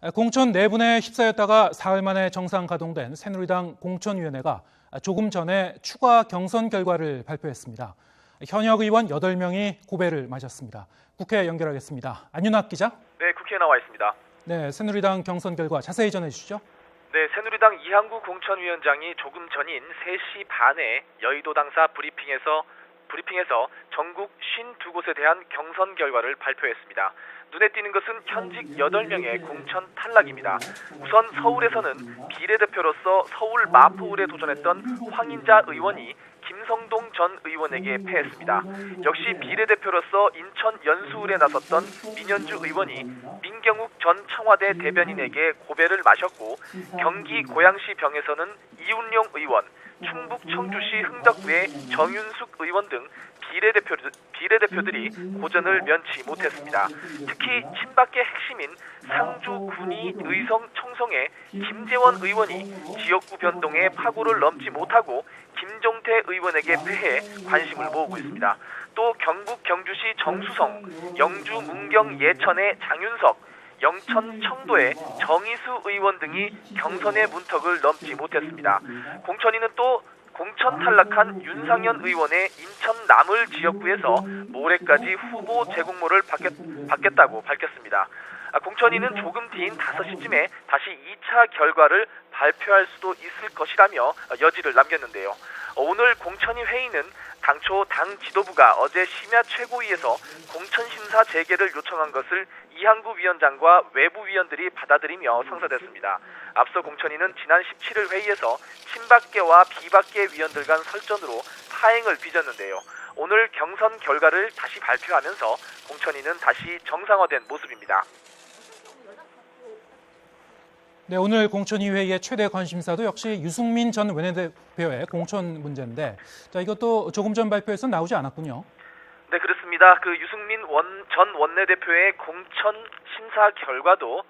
공천 내분에 휩싸였다가 사흘 만에 정상 가동된 새누리당 공천위원회가 조금 전에 추가 경선 결과를 발표했습니다. 현역 의원 8명이 고배를 마셨습니다. 국회 연결하겠습니다. 안윤학 기자. 네, 국회에 나와 있습니다. 네, 새누리당 경선 결과 자세히 전해주시죠. 네, 새누리당 이한구 공천위원장이 조금 전인 3시 반에 여의도 당사 브리핑에서 전국 52곳에 대한 경선 결과를 발표했습니다. 눈에 띄는 것은 현직 8명의 공천 탈락입니다. 우선 서울에서는 비례대표로서 서울 마포을에 도전했던 황인자 의원이 김성동 전 의원에게 패했습니다. 역시 비례대표로서 인천 연수을에 나섰던 민현주 의원이 민경욱 전 청와대 대변인에게 고배를 마셨고, 경기 고양시 병에서는 이운용 의원, 충북 청주시 흥덕구의 정윤숙 의원 등 비례대표들이 고전을 면치 못했습니다. 특히 친박계 핵심인 상주 군위 의성 청송의 김재원 의원이 지역구 변동에 파고를 넘지 못하고 김종태 의원에게 패해 관심을 모으고 있습니다. 또 경북 경주시 정수성, 영주 문경 예천의 장윤석, 영천 청도의 정희수 의원 등이 경선의 문턱을 넘지 못했습니다. 공천위는 또 공천 탈락한 윤상현 의원의 인천 남을 지역구에서 모레까지 후보 제공모를 받겠다고 밝혔습니다. 공천위는 조금 뒤인 5시쯤에 다시 2차 결과를 발표할 수도 있을 것이라며 여지를 남겼는데요. 오늘 공천위 회의는 당초 당 지도부가 어제 심야 최고위에서 공천심사 재개를 요청한 것을 이한구 위원장과 외부 위원들이 받아들이며 성사됐습니다. 앞서 공천위는 지난 17일 회의에서 친박계와 비박계 위원들 간 설전으로 파행을 빚었는데요. 오늘 경선 결과를 다시 발표하면서 공천위는 다시 정상화된 모습입니다. 네, 오늘 공천위 회의의 최대 관심사도 역시 유승민 전 원내대표의 공천 문제인데, 이것도 조금 전 발표에서 나오지 않았군요. 네, 그렇습니다. 유승민 전 원내대표의 공천 심사 결과도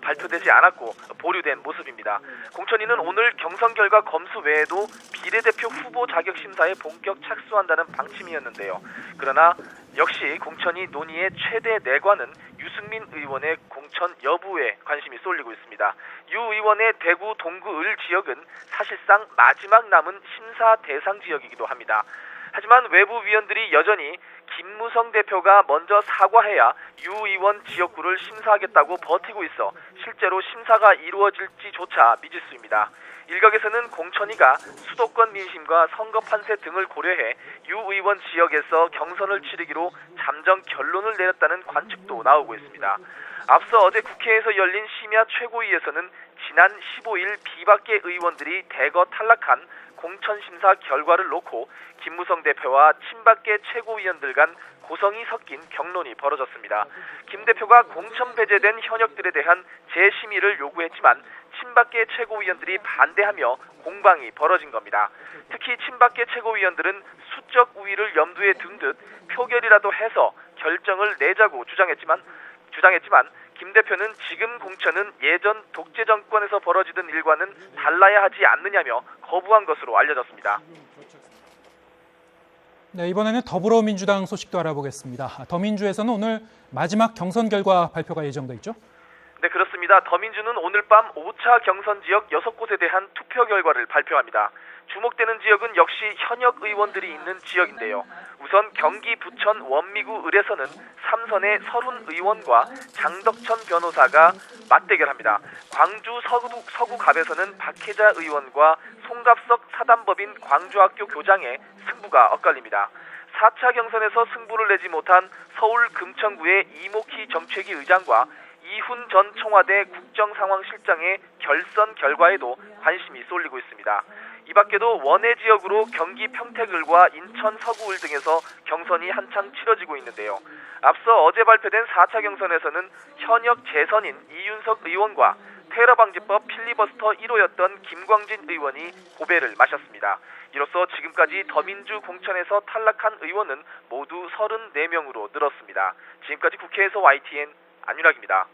발표되지 않았고 보류된 모습입니다. 공천위는 오늘 경선 결과 검수 외에도 비례대표 후보 자격 심사에 본격 착수한다는 방침이었는데요. 그러나 역시 공천위 논의의 최대 내관은 유승민 의원의 공천 여부에 관심이 쏠리고 있습니다. 유 의원의 대구 동구 을 지역은 사실상 마지막 남은 심사 대상 지역이기도 합니다. 하지만 외부 위원들이 여전히 김무성 대표가 먼저 사과해야 유 의원 지역구를 심사하겠다고 버티고 있어 실제로 심사가 이루어질지조차 미지수입니다. 일각에서는 공천위가 수도권 민심과 선거 판세 등을 고려해 유 의원 지역에서 경선을 치르기로 잠정 결론을 내렸다는 관측도 나오고 있습니다. 앞서 어제 국회에서 열린 심야 최고위에서는 지난 15일 비박계 의원들이 대거 탈락한 공천심사 결과를 놓고 김무성 대표와 친박계 최고위원들 간 고성이 섞인 격론이 벌어졌습니다. 김 대표가 공천 배제된 현역들에 대한 재심의를 요구했지만 친박계 최고위원들이 반대하며 공방이 벌어진 겁니다. 특히 친박계 최고위원들은 수적 우위를 염두에 둔 듯 표결이라도 해서 결정을 내자고 주장했지만 김 대표는 지금 공천은 예전 독재 정권에서 벌어지던 일과는 달라야 하지 않느냐며 거부한 것으로 알려졌습니다. 네, 이번에는 더불어민주당 소식도 알아보겠습니다. 더민주에서는 오늘 마지막 경선 결과 발표가 예정돼 있죠? 네, 그렇습니다. 더민주는 오늘 밤 5차 경선 지역 6곳에 대한 투표 결과를 발표합니다. 주목되는 지역은 역시 현역 의원들이 있는 지역인데요. 우선 경기 부천 원미구 을에서는 삼선의 설훈 의원과 장덕천 변호사가 맞대결합니다. 광주 서구갑에서는 박혜자 의원과 송갑석 사단법인 광주학교 교장의 승부가 엇갈립니다. 4차 경선에서 승부를 내지 못한 서울 금천구의 이목희 정책위 의장과 이훈 전 청와대 국정상황실장의 결선 결과에도 관심이 쏠리고 있습니다. 이 밖에도 원외 지역으로 경기 평택을과 인천 서구을 등에서 경선이 한창 치러지고 있는데요. 앞서 어제 발표된 4차 경선에서는 현역 재선인 이윤석 의원과 테러방지법 필리버스터 1호였던 김광진 의원이 고배를 마셨습니다. 이로써 지금까지 더민주 공천에서 탈락한 의원은 모두 34명으로 늘었습니다. 지금까지 국회에서 YTN 안윤학입니다.